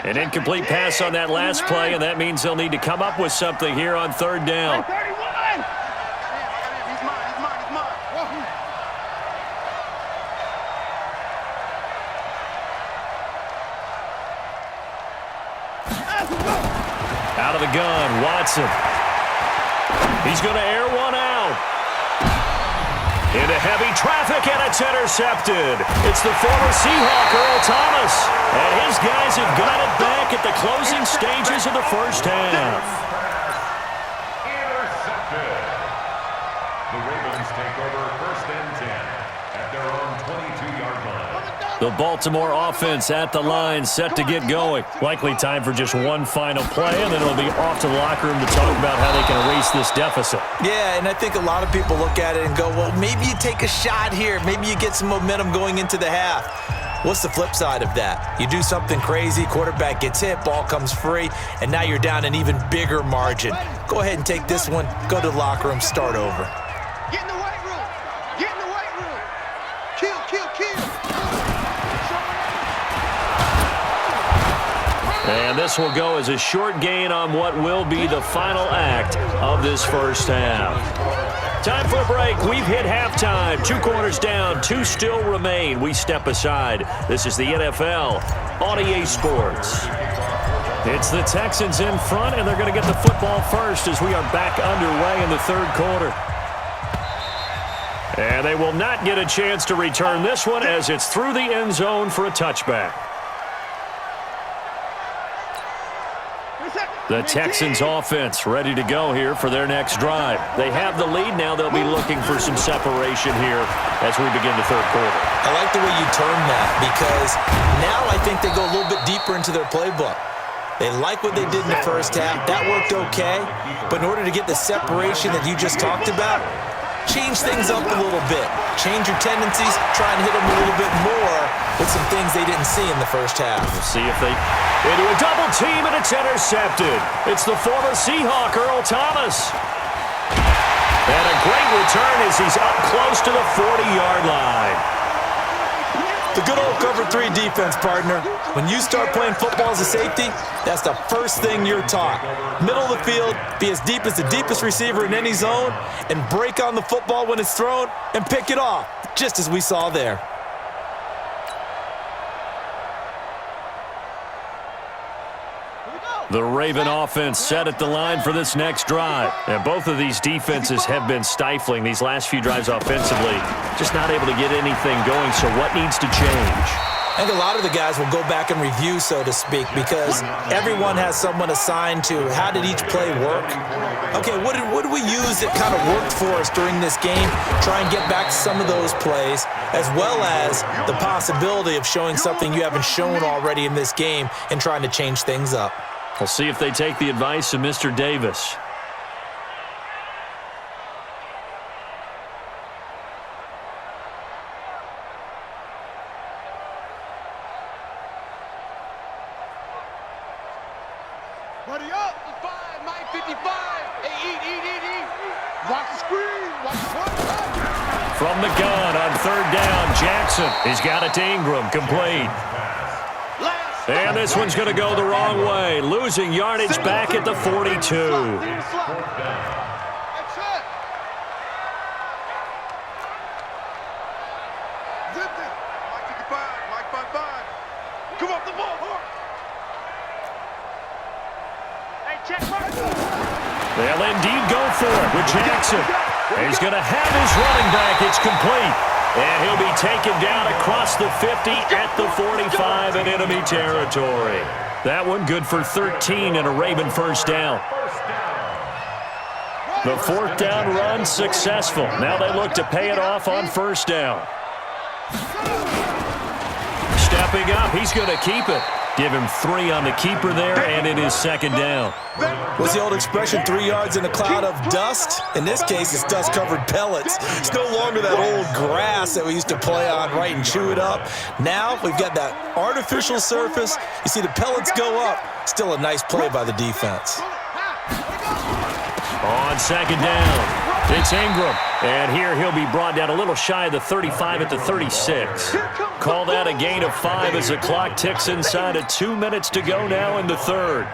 An incomplete pass on that last play, and that means they'll need to come up with something here on third down. Out of the gun, Watson. He's going to air one out. Into heavy traffic, and it's intercepted. It's the former Seahawk, Earl Thomas. And his guys have got it back at the closing stages of the first half. Intercepted. The Ravens take over first and 10 at their own 22-yard line. The Baltimore offense at the line, set to get going. Likely time for just one final play, and then it'll be off to the locker room to talk about how they can erase this deficit. Yeah, and I think a lot of people look at it and go, well, maybe you take a shot here. Maybe you get some momentum going into the half. What's the flip side of that? You do something crazy, quarterback gets hit, ball comes free, and now you're down an even bigger margin. Go ahead and take this one, go to the locker room, start over. Get in the weight room. Get in the weight room. Kill, kill, kill. And this will go as a short gain on what will be the final act of this first half. Time for a break. We've hit halftime. 2 quarters down, 2 still remain. We step aside. This is the NFL on EA Sports. It's the Texans in front, and they're going to get the football first as we are back underway in the third quarter. And they will not get a chance to return this one as it's through the end zone for a touchback. The Texans offense ready to go here for their next drive. They have the lead now. They'll be looking for some separation here as we begin the third quarter. I like the way you term that because now I think they go a little bit deeper into their playbook. They like what they did in the first half. That worked okay. But in order to get the separation that you just talked about, change things up a little bit. Change your tendencies. Try and hit them a little bit more with some things they didn't see in the first half. We'll see if they into a double team, and it's intercepted. It's the former Seahawk, Earl Thomas. And a great return as he's up close to the 40-yard line. The good old cover 3 defense, partner. When you start playing football as a safety, that's the first thing you're taught. Middle of the field, be as deep as the deepest receiver in any zone, and break on the football when it's thrown and pick it off, just as we saw there. The Raven offense set at the line for this next drive. And both of these defenses have been stifling these last few drives offensively. Just not able to get anything going, so what needs to change? I think a lot of the guys will go back and review, so to speak, because everyone has someone assigned to how did each play work. Okay, what did we use that kind of worked for us during this game? Try and get back to some of those plays, as well as the possibility of showing something you haven't shown already in this game and trying to change things up. We'll see if they take the advice of Mr. Davis. Buddy up. 5, Mike 55. Hey, eat. Watch the screen. Watch the front. From the gun on third down, Jackson. He's got it to Ingram, complete. And this one's going to go the wrong way. Losing yardage back at the 42. That's it. Zip it. Mike 55. Mike 55. Come off the ball, Hart. Hey, check first. They'll indeed go for it with Jackson. He's going to have his running back. It's complete. And he'll be taken down across the 50 at the 45 in enemy territory. That one good for 13 and a Raven first down. The fourth down run successful. Now they look to pay it off on first down. Stepping up, he's going to keep it. Give him 3 on the keeper there, and it is second down. What's the old expression, 3 yards in a cloud of dust? In this case, it's dust-covered pellets. It's no longer that old grass that we used to play on, right, and chew it up. Now we've got that artificial surface. You see the pellets go up. Still a nice play by the defense. On second down, It's Ingram. And here he'll be brought down a little shy of the 35 at the 36. Call that a gain of 5 as the clock ticks inside of 2 minutes to go now in the third.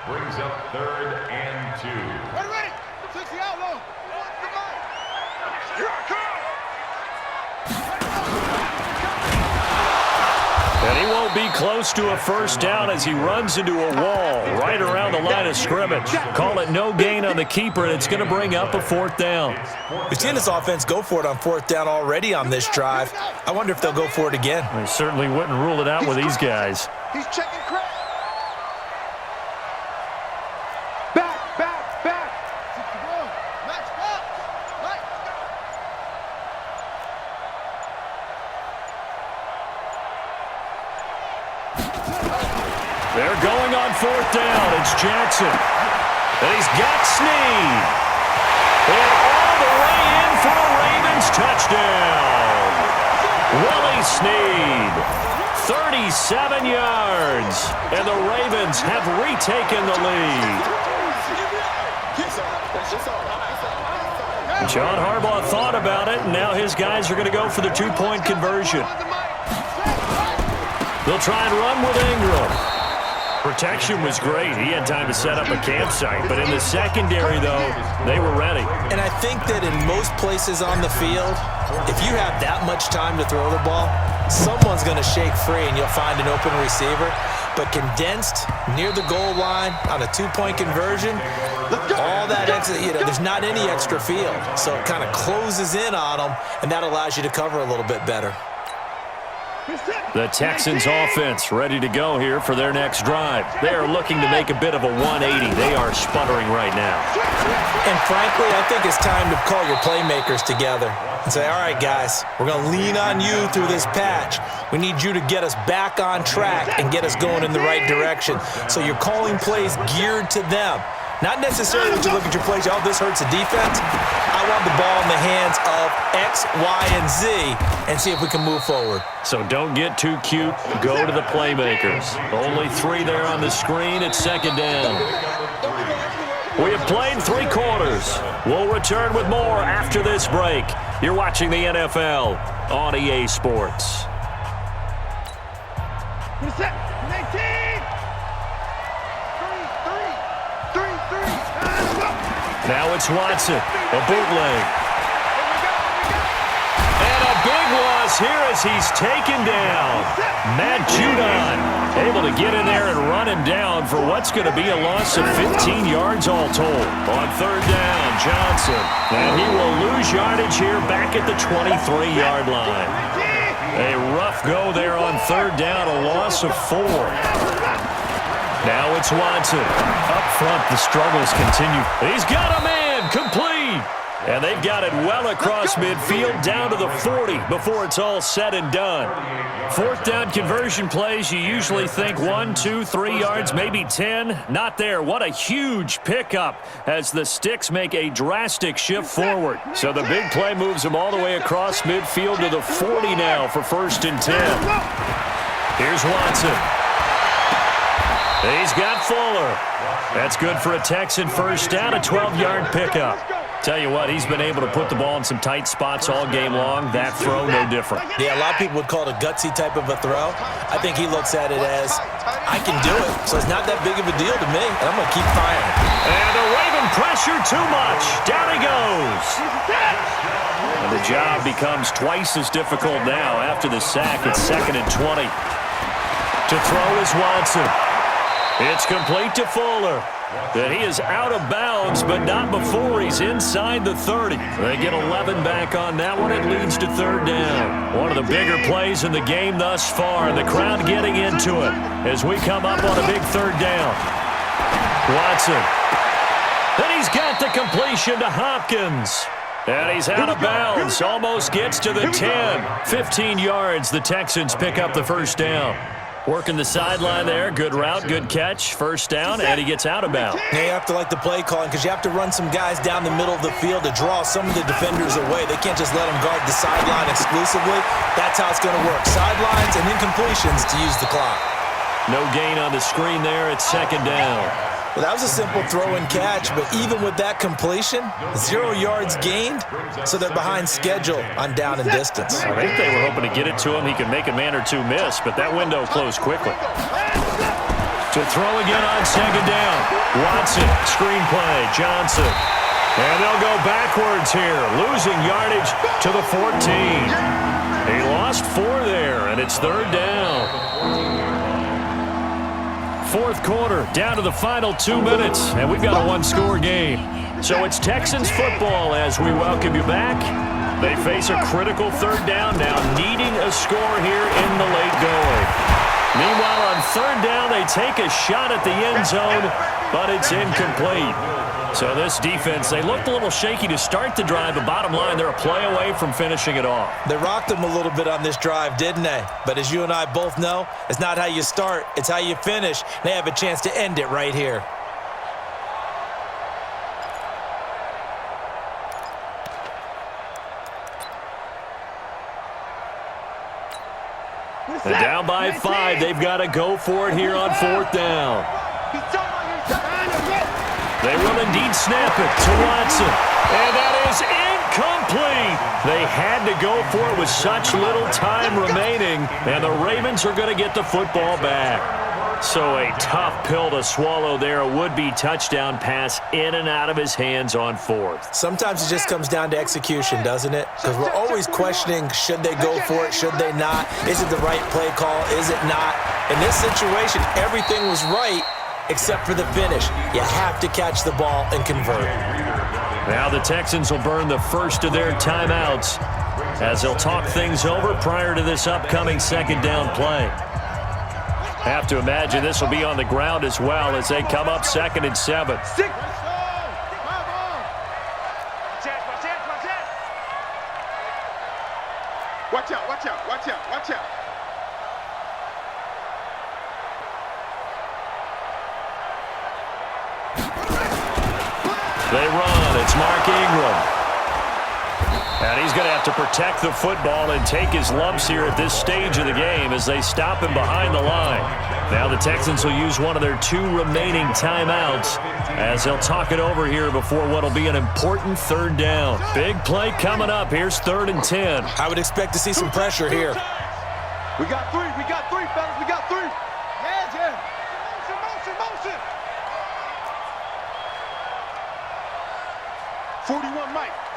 Brings up 3rd and 2. Ready. 60 out low. Here I come. And he won't be close to a first down as he runs into a wall right around the line of scrimmage. Call it no gain on the keeper, and it's going to bring up a 4th down. We've seen this offense go for it on 4th down already on this drive. I wonder if they'll go for it again. They certainly wouldn't rule it out with these guys. He's checking crack. Back. 61. Match up. Right. They're going on 4th down. It's Jackson. And he's got Snead. And all the way in for a Ravens touchdown. Willie Snead. 37 yards. And the Ravens have retaken the lead. John Harbaugh thought about it, and now his guys are going to go for the 2-point conversion. They'll try and run with Ingram. Protection was great. He had time to set up a campsite. But in the secondary, though, they were ready. And I think that in most places on the field, if you have that much time to throw the ball, someone's going to shake free and you'll find an open receiver. But condensed near the goal line on a 2-point conversion, all that extra, there's not any extra field. So it kind of closes in on them, and that allows you to cover a little bit better. The Texans offense ready to go here for their next drive. They are looking to make a bit of a 180. They are sputtering right now. And frankly, I think it's time to call your playmakers together and say, all right, guys, we're going to lean on you through this patch. We need you to get us back on track and get us going in the right direction. So you're calling plays geared to them. Not necessarily that you look at your plays, oh, this hurts the defense. I want the ball in the hands of X, Y, and Z and see if we can move forward. So don't get too cute. Go to the playmakers. Only 3 there on the screen. It's 2nd down. We have played 3 quarters. We'll return with more after this break. You're watching the NFL on EA Sports. Now it's Watson, a bootleg. And a big loss here as he's taken down. Matt Judon able to get in there and run him down for what's going to be a loss of 15 yards all told. On 3rd down, Johnson. And he will lose yardage here back at the 23-yard line. A rough go there on 3rd down, a loss of 4. Now it's Watson. Up front, the struggles continue. He's got a man, complete. And they've got it well across midfield down to the 40 before it's all said and done. 4th down conversion plays, you usually think 1, 2, 3 yards, maybe 10. Not there. What a huge pickup as the Sticks make a drastic shift forward. So the big play moves them all the way across midfield to the 40 now for 1st and 10. Here's Watson. He's got Fuller. That's good for a Texan first down, a 12-yard pickup. Tell you what, he's been able to put the ball in some tight spots all game long. That throw, no different. Yeah, a lot of people would call it a gutsy type of a throw. I think he looks at it as, I can do it, so it's not that big of a deal to me, and I'm going to keep firing. And the Raven pressure too much. Down he goes. And the job becomes twice as difficult now after the sack. It's 2nd and 20. To throw is Watson. It's complete to Fuller. And he is out of bounds, but not before he's inside the 30. They get 11 back on that one. It leads to 3rd down. One of the bigger plays in the game thus far, and the crowd getting into it as we come up on a big 3rd down. Watson. And he's got the completion to Hopkins. And he's out of bounds. Almost gets to the 10. 15 yards. The Texans pick up the 1st down. Working the sideline there. Good route, good catch. 1st down, and he gets out of bounds. Yeah, you have to like the play calling because you have to run some guys down the middle of the field to draw some of the defenders away. They can't just let them guard the sideline exclusively. That's how it's going to work. Sidelines and incompletions to use the clock. No gain on the screen there. It's 2nd down. Well, that was a simple throw and catch, but even with that completion, 0 yards gained, so they're behind schedule on down and distance. I think they were hoping to get it to him. He could make a man or two miss, but that window closed quickly. To throw again on second down. Watson, screen play, Johnson. And they'll go backwards here, losing yardage to the 14. He lost 4 there, and it's third down. Fourth quarter, down to the final 2 minutes, and we've got a one-score game. So it's Texans football as we welcome you back. They face a critical third down now, needing a score here in the late going. Meanwhile, on third down, they take a shot at the end zone, but it's incomplete. So this defense, they looked a little shaky to start the drive, but bottom line, they're a play away from finishing it off. They rocked them a little bit on this drive, didn't they? But as you and I both know, it's not how you start, it's how you finish. They have a chance to end it right here. And down by 5, they've got to go for it here on fourth down. They will indeed snap it to Watson. And that is incomplete. They had to go for it with such little time remaining. And the Ravens are going to get the football back. So a tough pill to swallow there. A would-be touchdown pass in and out of his hands on fourth. Sometimes it just comes down to execution, doesn't it? Because we're always questioning, should they go for it, should they not? Is it the right play call, is it not? In this situation, everything was right except for the finish. You have to catch the ball and convert. Now the Texans will burn the first of their timeouts as they'll talk things over prior to this upcoming second down play. Have to imagine this will be on the ground as well as they come up 2nd and 7. Watch out, watch out, watch out, watch out. They run. It's Mark Ingram. And he's going to have to protect the football and take his lumps here at this stage of the game as they stop him behind the line. Now the Texans will use one of their 2 remaining timeouts as they'll talk it over here before what will be an important third down. Big play coming up. Here's 3rd and 10. I would expect to see some pressure here. We got 3, fellas, we got 3. Yeah, Jim. Motion.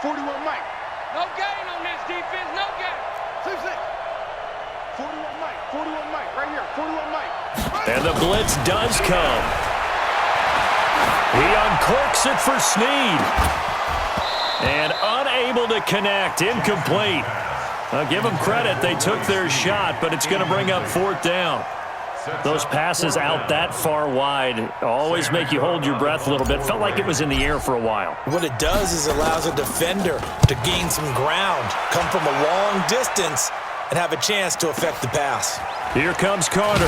41 Mike. No gain on this defense, no gain. 41 Mike, right here, 41 Mike. And the blitz does come. He uncorks it for Snead. And unable to connect, incomplete. I'll give them credit, they took their shot, but it's going to bring up 4th down. Those passes out that far wide always make you hold your breath a little bit. Felt like it was in the air for a while. What it does is allows a defender to gain some ground, come from a long distance, and have a chance to affect the pass. Here comes Carter.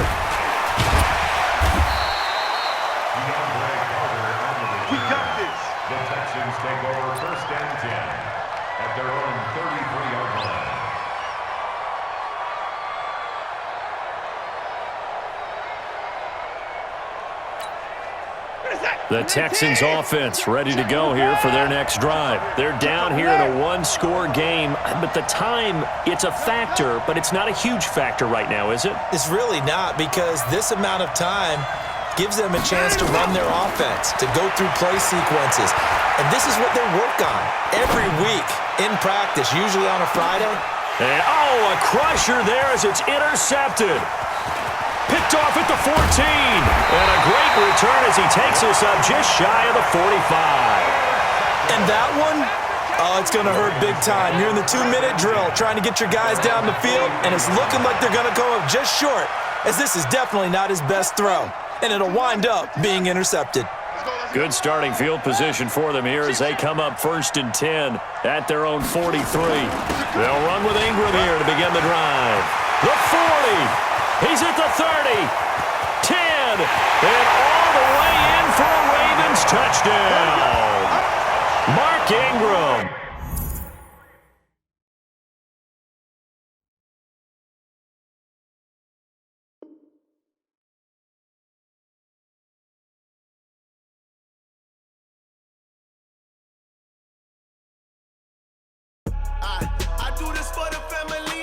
We got this. The Texans take over 1st and 10 at their own 33-yard line. The Texans offense ready to go here for their next drive. They're down here in a 1-score game, but the time, it's a factor, but it's not a huge factor right now, is it? It's really not, because this amount of time gives them a chance to run their offense, to go through play sequences. And this is what they work on every week in practice, usually on a Friday. And, a crusher there as it's intercepted. Picked off at the 14. And a great return as he takes us up just shy of the 45. And that one, it's going to hurt big time. You're in the 2-minute drill trying to get your guys down the field, and it's looking like they're going to go up just short, as this is definitely not his best throw. And it'll wind up being intercepted. Good starting field position for them here as they come up 1st and 10 at their own 43. They'll run with Ingram here to begin the drive. The 40. He's at the 30, 10, and all the way in for a Ravens touchdown. Mark Ingram. I do this for the family.